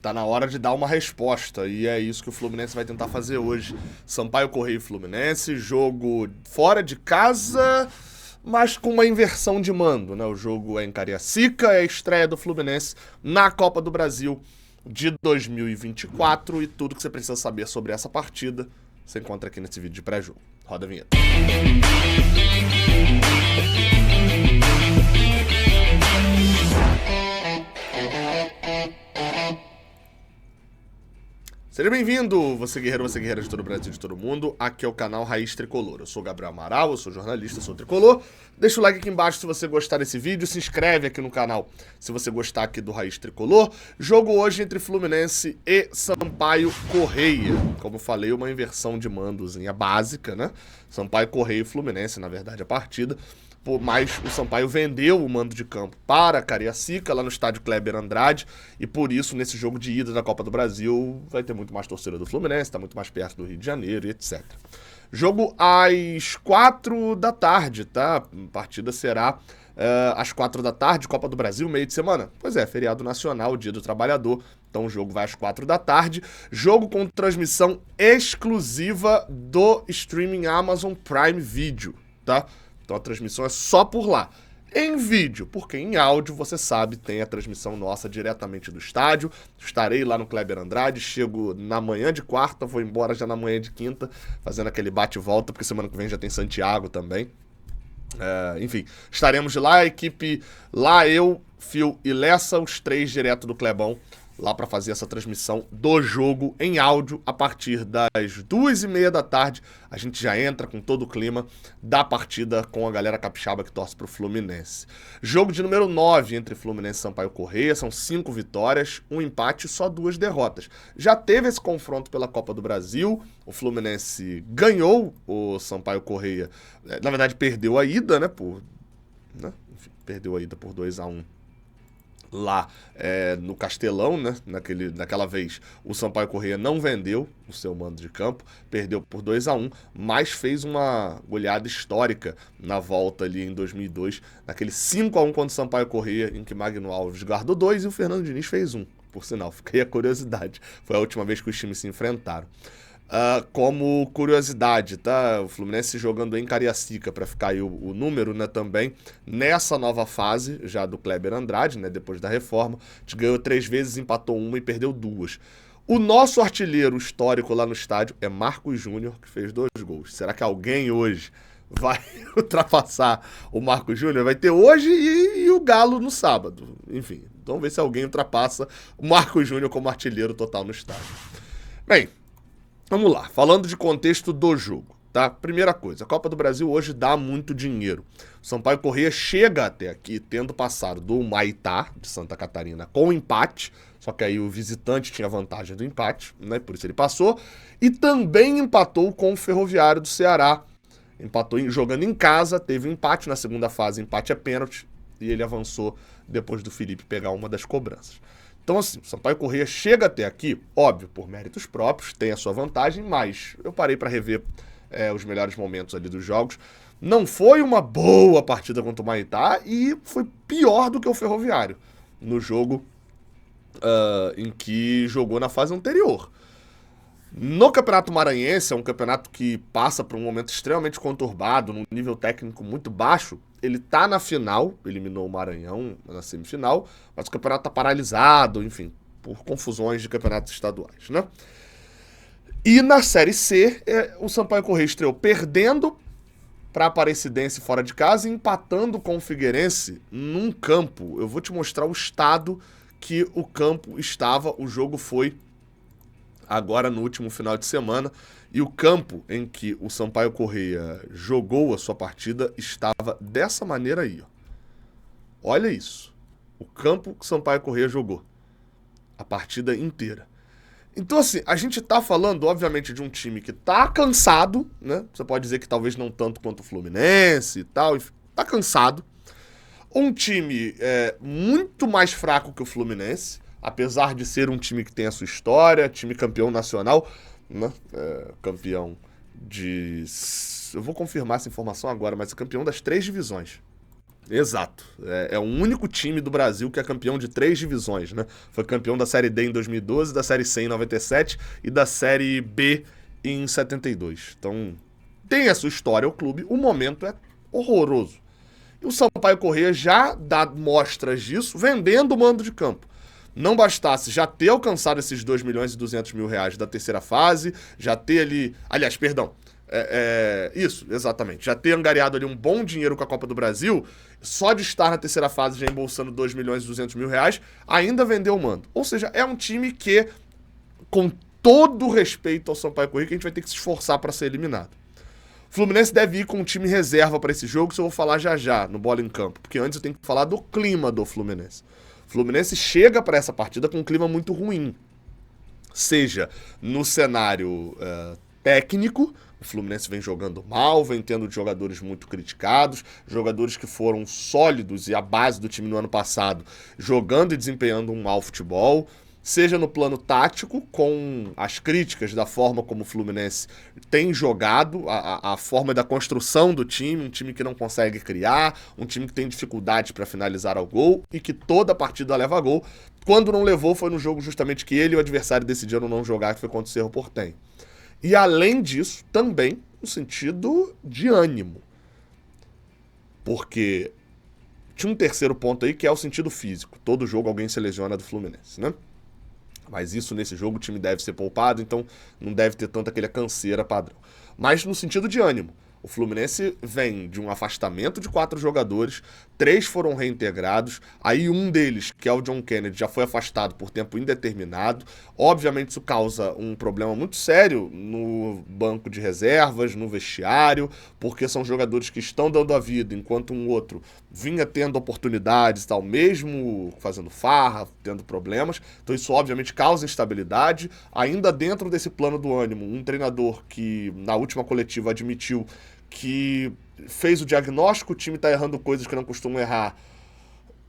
Tá na hora de dar uma resposta, e é isso que o Fluminense vai tentar fazer hoje. Sampaio Corrêa e Fluminense, jogo fora de casa, mas com uma inversão de mando, né? O jogo é em Cariacica, é a estreia do Fluminense na Copa do Brasil de 2024, e tudo que você precisa saber sobre essa partida você encontra aqui nesse vídeo de pré-jogo. Roda a vinheta. Seja bem-vindo, você guerreira de todo o Brasil, de todo mundo. Aqui é o canal Raiz Tricolor. Eu sou o Gabriel Amaral, eu sou jornalista, sou tricolor. Deixa o like aqui embaixo se você gostar desse vídeo, se inscreve aqui no canal se você gostar aqui do Raiz Tricolor. Jogo hoje entre Fluminense e Sampaio Corrêa. Como falei, uma inversão de mandozinha básica, né? Sampaio Corrêa e Fluminense, na verdade, a partida. Mas o Sampaio vendeu o mando de campo para Cariacica, lá no estádio Kleber Andrade, e por isso, nesse jogo de ida da Copa do Brasil, vai ter muito mais torcida do Fluminense, está muito mais perto do Rio de Janeiro e etc. Jogo às 4 da tarde, tá? A partida será às 4 da tarde, Copa do Brasil, meio de semana. Pois é, feriado nacional, Dia do Trabalhador, então o jogo vai às 4 da tarde. Jogo com transmissão exclusiva do streaming Amazon Prime Video, tá? Então a transmissão é só por lá. Em vídeo, porque em áudio, você sabe, tem a transmissão nossa diretamente do estádio. Estarei lá no Kleber Andrade, chego na manhã de quarta, vou embora já na manhã de quinta, fazendo aquele bate-volta, porque semana que vem já tem Santiago também. Enfim, estaremos lá, a equipe lá, eu, Fio e Lessa, os três direto do Clebão, lá para fazer essa transmissão do jogo em áudio a partir das 2h30 da tarde. A gente já entra com todo o clima da partida com a galera capixaba que torce pro Fluminense. Jogo de número 9 entre Fluminense e Sampaio Corrêa, são 5 vitórias, 1 empate e só 2 derrotas. Já teve esse confronto pela Copa do Brasil, o Fluminense ganhou o Sampaio Corrêa, na verdade perdeu a ida, né, enfim, perdeu a ida por 2-1. Lá no Castelão, né? Naquela vez, o Sampaio Corrêa não vendeu o seu mando de campo, perdeu por 2-1, mas fez uma goleada histórica na volta ali em 2002, naquele 5-1 contra o Sampaio Corrêa, em que Magno Alves guardou 2 e o Fernando Diniz fez 1. Por sinal, fiquei a curiosidade. Foi a última vez que os times se enfrentaram. Como curiosidade, tá? O Fluminense jogando em Cariacica para ficar aí o número, né, também, nessa nova fase já do Kleber Andrade, né, depois da reforma, a gente ganhou 3 vezes, empatou 1 e perdeu 2. O nosso artilheiro histórico lá no estádio é Marcos Júnior, que fez 2 gols. Será que alguém hoje vai ultrapassar o Marcos Júnior? Vai ter hoje e o Galo no sábado. Enfim, vamos ver se alguém ultrapassa o Marcos Júnior como artilheiro total no estádio. Bem, vamos lá, falando de contexto do jogo, tá? Primeira coisa, a Copa do Brasil hoje dá muito dinheiro. O Sampaio Corrêa chega até aqui tendo passado do Humaitá, de Santa Catarina, com empate, só que aí o visitante tinha vantagem do empate, né? Por isso ele passou. E também empatou com o Ferroviário do Ceará. Empatou jogando em casa, teve um empate na segunda fase, empate é pênalti, e ele avançou depois do Felipe pegar uma das cobranças. Então, assim, o Sampaio Corrêa chega até aqui, óbvio, por méritos próprios, tem a sua vantagem, mas eu parei para rever os melhores momentos ali dos jogos. Não foi uma boa partida contra o Humaitá e foi pior do que o Ferroviário no jogo em que jogou na fase anterior. No Campeonato Maranhense, é um campeonato que passa por um momento extremamente conturbado, num nível técnico muito baixo. Ele tá na final, eliminou o Maranhão na semifinal, mas o campeonato tá paralisado, enfim, por confusões de campeonatos estaduais, né? E na Série C, o Sampaio Corrêa estreou perdendo para a Aparecidense fora de casa e empatando com o Figueirense num campo. Eu vou te mostrar o estado que o campo estava, o jogo foi agora no último final de semana, e o campo em que o Sampaio Corrêa jogou a sua partida estava dessa maneira aí, ó. Olha isso, o campo que o Sampaio Corrêa jogou a partida inteira. Então, assim, a gente tá falando, obviamente, de um time que tá cansado, né? Você pode dizer que talvez não tanto quanto o Fluminense e tal, enfim, tá cansado. Um time muito mais fraco que o Fluminense, apesar de ser um time que tem a sua história, time campeão nacional, né? Campeão de... Eu vou confirmar essa informação agora, mas é campeão das 3 divisões. Exato. É o único time do Brasil que é campeão de 3 divisões, né? Foi campeão da Série D em 2012, da Série C em 97 e da Série B em 72. Então, tem a sua história o clube, o momento é horroroso. E o Sampaio Corrêa já dá mostras disso vendendo o mando de campo. Não bastasse já ter alcançado esses 2 milhões e 200 mil reais da terceira fase, já ter ali... Aliás, perdão. Isso, exatamente. Já ter angariado ali um bom dinheiro com a Copa do Brasil, só de estar na terceira fase já embolsando 2 milhões e 200 mil reais, ainda vendeu o mando. Ou seja, é um time que, com todo o respeito ao Sampaio Corrêa, que a gente vai ter que se esforçar para ser eliminado. O Fluminense deve ir com um time reserva para esse jogo, isso eu vou falar já já no Bola em Campo, porque antes eu tenho que falar do clima do Fluminense. O Fluminense chega para essa partida com um clima muito ruim, seja no cenário técnico. O Fluminense vem jogando mal, vem tendo jogadores muito criticados, jogadores que foram sólidos e a base do time no ano passado, jogando e desempenhando um mau futebol. Seja no plano tático, com as críticas da forma como o Fluminense tem jogado, a forma da construção do time, um time que não consegue criar, um time que tem dificuldade para finalizar ao gol e que toda partida leva a gol. Quando não levou, foi no jogo justamente que ele e o adversário decidiram não jogar, que foi contra o Cerro Porteño. E além disso, também no sentido de ânimo. Porque tinha um terceiro ponto aí que é o sentido físico. Todo jogo alguém se lesiona do Fluminense, né? Mas isso nesse jogo o time deve ser poupado, então não deve ter tanta aquela canseira padrão. Mas no sentido de ânimo. O Fluminense vem de um afastamento de 4 jogadores, 3 foram reintegrados, aí um deles, que é o John Kennedy, já foi afastado por tempo indeterminado. Obviamente isso causa um problema muito sério no banco de reservas, no vestiário, porque são jogadores que estão dando a vida, enquanto um outro vinha tendo oportunidades e tal, mesmo fazendo farra, tendo problemas. Então isso obviamente causa instabilidade. Ainda dentro desse plano do ânimo, um treinador que na última coletiva admitiu que fez o diagnóstico, o time tá errando coisas que não costuma errar,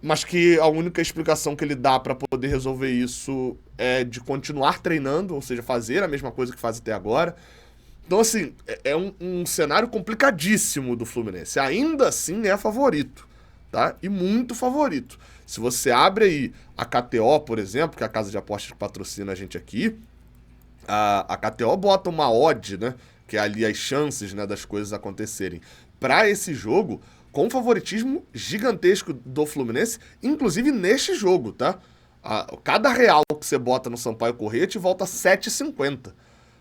mas que a única explicação que ele dá para poder resolver isso é de continuar treinando, ou seja, fazer a mesma coisa que faz até agora. Então, assim, é um cenário complicadíssimo do Fluminense. Ainda assim é favorito, tá? E muito favorito. Se você abre aí a KTO, por exemplo, que é a casa de apostas que patrocina a gente aqui, a KTO bota uma odd, né? Que é ali as chances, né, das coisas acontecerem para esse jogo, com favoritismo gigantesco do Fluminense, inclusive neste jogo, tá? Cada real que você bota no Sampaio Corrêa te volta 7,50.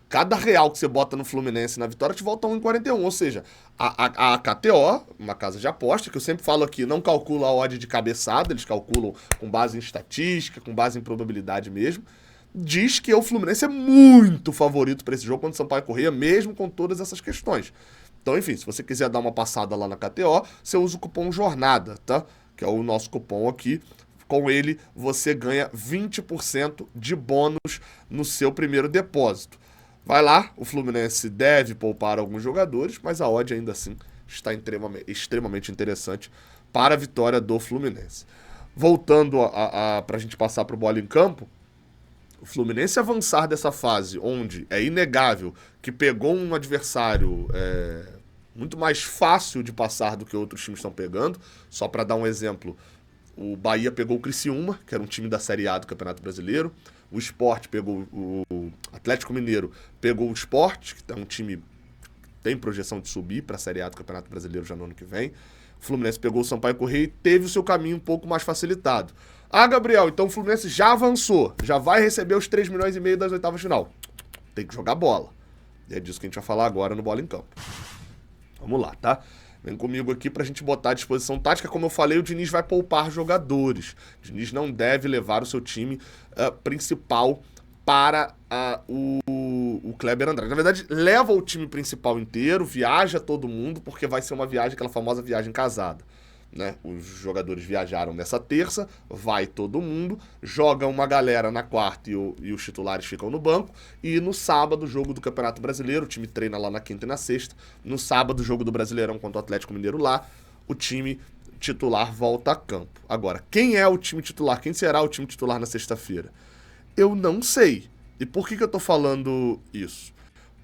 Cada real que você bota no Fluminense na vitória te volta 1,41. Ou seja, a KTO, uma casa de aposta, que eu sempre falo aqui, não calcula a odd de cabeçada, eles calculam com base em estatística, com base em probabilidade mesmo, diz que o Fluminense é muito favorito para esse jogo contra o Sampaio Corrêa, mesmo com todas essas questões. Então, enfim, se você quiser dar uma passada lá na KTO, você usa o cupom JORNADA, tá? Que é o nosso cupom aqui. Com ele, você ganha 20% de bônus no seu primeiro depósito. Vai lá, o Fluminense deve poupar alguns jogadores, mas a odd ainda assim está extremamente interessante para a vitória do Fluminense. Voltando para a gente passar para o Bola em Campo, o Fluminense avançar dessa fase, onde é inegável que pegou um adversário muito mais fácil de passar do que outros times estão pegando. Só para dar um exemplo, o Bahia pegou o Criciúma, que era um time da Série A do Campeonato Brasileiro. O Sport pegou o Atlético Mineiro, pegou o Sport, que é um time que tem projeção de subir para a Série A do Campeonato Brasileiro já no ano que vem. O Fluminense pegou o Sampaio Corrêa e teve o seu caminho um pouco mais facilitado. Gabriel, então o Fluminense já avançou, já vai receber os 3 milhões e meio das oitavas de final. Tem que jogar bola. E é disso que a gente vai falar agora no Bola em Campo. Vamos lá, tá? Vem comigo aqui pra gente botar à disposição tática. Como eu falei, o Diniz vai poupar jogadores. O Diniz não deve levar o seu time principal para o Kleber Andrade. Na verdade, leva o time principal inteiro, viaja todo mundo, porque vai ser uma viagem, aquela famosa viagem casada. Né? Os jogadores viajaram nessa terça, vai todo mundo, joga uma galera na quarta e os titulares ficam no banco, e no sábado, jogo do Campeonato Brasileiro, o time treina lá na quinta e na sexta, no sábado, jogo do Brasileirão contra o Atlético Mineiro lá, o time titular volta a campo. Agora, quem é o time titular? Quem será o time titular na sexta-feira? Eu não sei. E por que eu tô falando isso?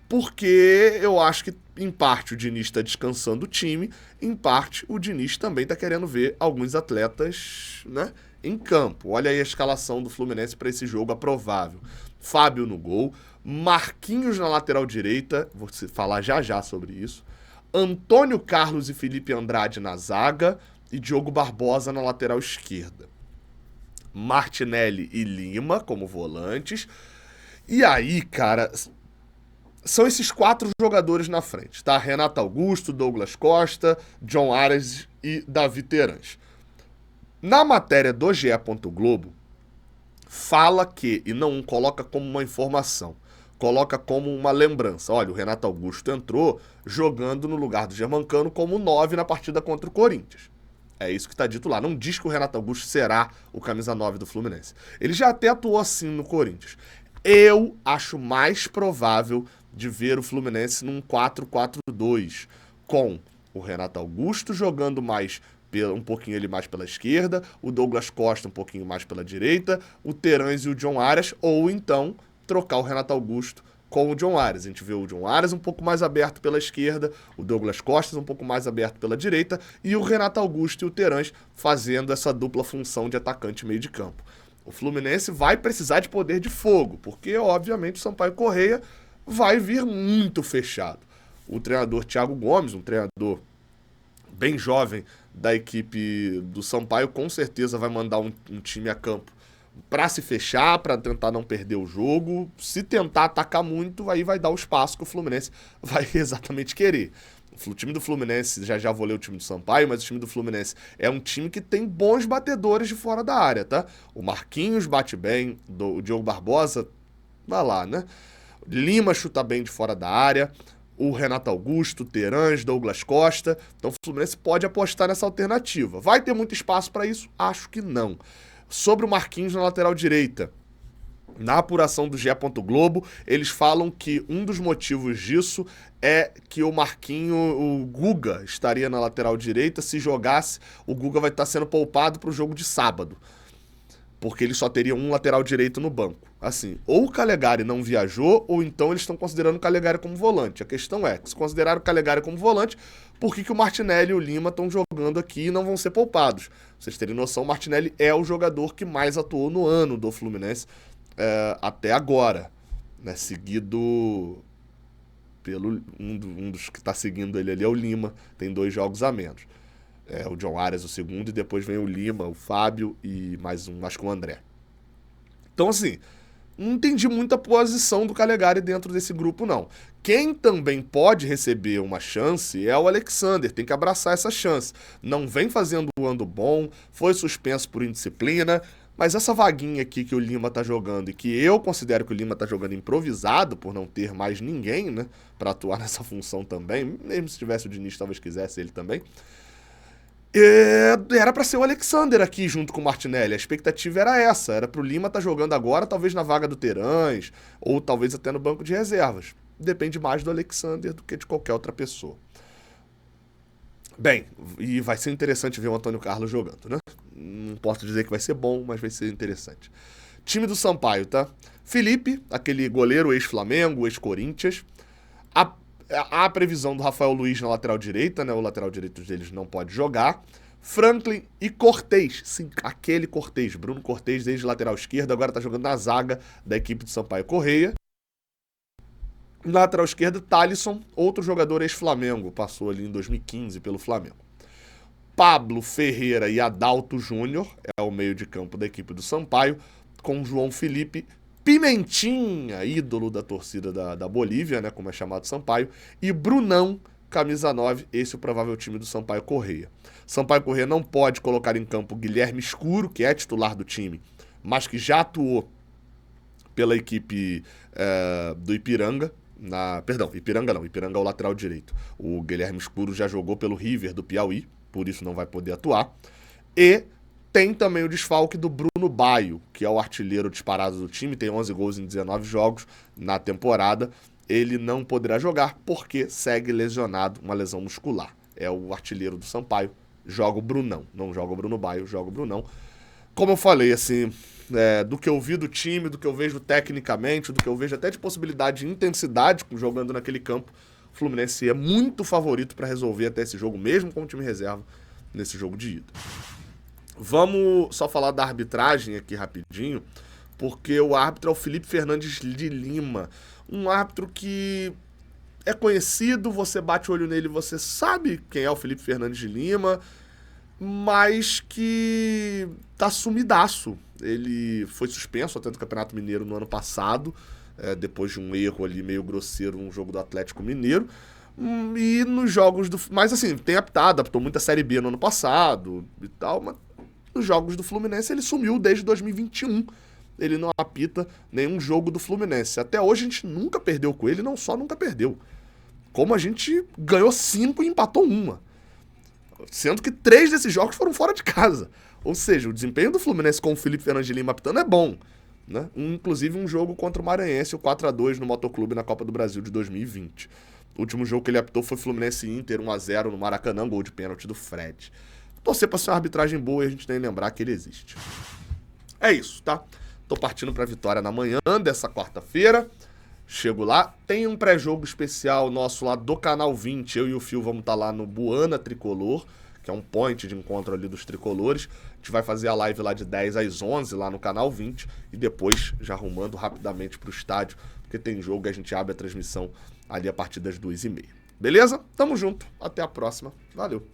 porque eu acho que, em parte, o Diniz está descansando o time, em parte, o Diniz também está querendo ver alguns atletas, né, em campo. Olha aí a escalação do Fluminense para esse jogo, provável. Fábio no gol, Marquinhos na lateral direita, vou falar já já sobre isso, Antônio Carlos e Felipe Andrade na zaga e Diogo Barbosa na lateral esquerda. Martinelli e Lima como volantes. E aí, cara, são esses 4 jogadores na frente, tá? Renato Augusto, Douglas Costa, John Ares e Davi Terãs. Na matéria do GE. Globo, fala que, e não coloca como uma informação, coloca como uma lembrança. Olha, o Renato Augusto entrou jogando no lugar do Germancano como 9 na partida contra o Corinthians. É isso que está dito lá. Não diz que o Renato Augusto será o camisa 9 do Fluminense. Ele já até atuou assim no Corinthians. Eu acho mais provável de ver o Fluminense num 4-4-2, com o Renato Augusto jogando mais um pouquinho ele mais pela esquerda, o Douglas Costa um pouquinho mais pela direita, o Terãs e o John Arias, ou então trocar o Renato Augusto com o John Arias. A gente vê o John Arias um pouco mais aberto pela esquerda, o Douglas Costa um pouco mais aberto pela direita, e o Renato Augusto e o Terãs fazendo essa dupla função de atacante meio de campo. O Fluminense vai precisar de poder de fogo, porque, obviamente, o Sampaio Corrêa vai vir muito fechado. O treinador Thiago Gomes, um treinador bem jovem da equipe do Sampaio, com certeza vai mandar um time a campo para se fechar, para tentar não perder o jogo. Se tentar atacar muito, aí vai dar o espaço que o Fluminense vai exatamente querer. O time do Fluminense, já vou ler o time do Sampaio, mas o time do Fluminense é um time que tem bons batedores de fora da área, tá? O Marquinhos bate bem, o Diogo Barbosa, vai lá, né? Lima chuta bem de fora da área, o Renato Augusto, Terãs, Douglas Costa. Então o Fluminense pode apostar nessa alternativa. Vai ter muito espaço para isso? Acho que não. Sobre o Marquinhos na lateral direita, na apuração do GE. Globo, eles falam que um dos motivos disso é que o Guga estaria na lateral direita. Se jogasse, o Guga vai estar sendo poupado para o jogo de sábado, porque ele só teria um lateral direito no banco. Assim, ou o Calegari não viajou, ou então eles estão considerando o Calegari como volante. A questão é, se consideraram o Calegari como volante, por que o Martinelli e o Lima estão jogando aqui e não vão ser poupados? Pra vocês terem noção, o Martinelli é o jogador que mais atuou no ano do Fluminense até agora, né? Seguido pelo um dos que está seguindo ele ali é o Lima, tem 2 jogos a menos. O John Arias o segundo, e depois vem o Lima, o Fábio e mais um, acho que o André. Então, assim, não entendi muita posição do Calegari dentro desse grupo, não. Quem também pode receber uma chance é o Alexander, tem que abraçar essa chance. Não vem fazendo um ano bom, foi suspenso por indisciplina, mas essa vaguinha aqui que o Lima tá jogando, e que eu considero que o Lima tá jogando improvisado, por não ter mais ninguém, né, pra atuar nessa função também, mesmo se tivesse o Diniz, talvez quisesse ele também, era pra ser o Alexander aqui junto com o Martinelli. A expectativa era essa, era pro Lima estar jogando agora, talvez na vaga do Terãs, ou talvez até no banco de reservas. Depende mais do Alexander do que de qualquer outra pessoa. Bem, e vai ser interessante ver o Antônio Carlos jogando, né? Não posso dizer que vai ser bom, mas vai ser interessante. Time do Sampaio, tá? Felipe, aquele goleiro ex-Flamengo, ex-Corinthians. A previsão do Rafael Luiz na lateral direita, né? O lateral direito deles não pode jogar. Franklin e Cortez. Sim, aquele Cortez. Bruno Cortez, desde lateral esquerdo, agora tá jogando na zaga da equipe do Sampaio Corrêa. Na lateral esquerda, Thalisson, outro jogador ex-Flamengo. Passou ali em 2015 pelo Flamengo. Pablo Ferreira e Adalto Júnior é o meio de campo da equipe do Sampaio, com João Felipe, Pimentinha, ídolo da torcida da Bolívia, né, como é chamado Sampaio, e Brunão, camisa 9, esse é o provável time do Sampaio Corrêa. Sampaio Corrêa não pode colocar em campo Guilherme Escuro, que é titular do time, mas que já atuou pela equipe do Ipiranga. Ipiranga é o lateral direito. O Guilherme Escuro já jogou pelo River do Piauí, por isso não vai poder atuar. E tem também o desfalque do Bruno Baio, que é o artilheiro disparado do time, tem 11 gols em 19 jogos na temporada. Ele não poderá jogar porque segue lesionado, uma lesão muscular. É o artilheiro do Sampaio, joga o Brunão. Não joga o Bruno Baio, joga o Brunão. como eu falei, assim, do que eu vi do time, do que eu vejo tecnicamente, do que eu vejo até de possibilidade de intensidade jogando naquele campo, o Fluminense é muito favorito para resolver até esse jogo, mesmo com o time reserva, nesse jogo de ida. Vamos só falar da arbitragem aqui rapidinho, porque o árbitro é o Felipe Fernandes de Lima, um árbitro que é conhecido, você bate o olho nele, você sabe quem é o Felipe Fernandes de Lima, mas que tá sumidaço. Ele foi suspenso até do Campeonato Mineiro no ano passado, depois de um erro ali meio grosseiro num jogo do Atlético Mineiro. E nos jogos do... Mas assim, tem apitado, apitou muita Série B no ano passado e tal, mas nos jogos do Fluminense ele sumiu desde 2021. Ele não apita nenhum jogo do Fluminense. Até hoje a gente nunca perdeu com ele, não só nunca perdeu, como a gente ganhou 5 e empatou uma. Sendo que 3 desses jogos foram fora de casa. Ou seja, o desempenho do Fluminense com o Felipe Fernandes de Lima apitando é bom. Né? Inclusive um jogo contra o Maranhense, o 4-2 no Motoclube na Copa do Brasil de 2020. O último jogo que ele apitou foi Fluminense Inter 1-0 no Maracanã, gol de pênalti do Fred. Torcer pra ser uma arbitragem boa e a gente nem lembrar que ele existe. É isso, tá? Tô partindo pra vitória na manhã dessa quarta-feira. Chego lá, tem um pré-jogo especial nosso lá do Canal 20. Eu e o Fio vamos estar lá no Buana Tricolor, que é um point de encontro ali dos tricolores. A gente vai fazer a live lá de 10 às 11 lá no Canal 20 e depois já arrumando rapidamente pro estádio, porque tem jogo e a gente abre a transmissão ali a partir das 2h30. Beleza? Tamo junto. Até a próxima. Valeu.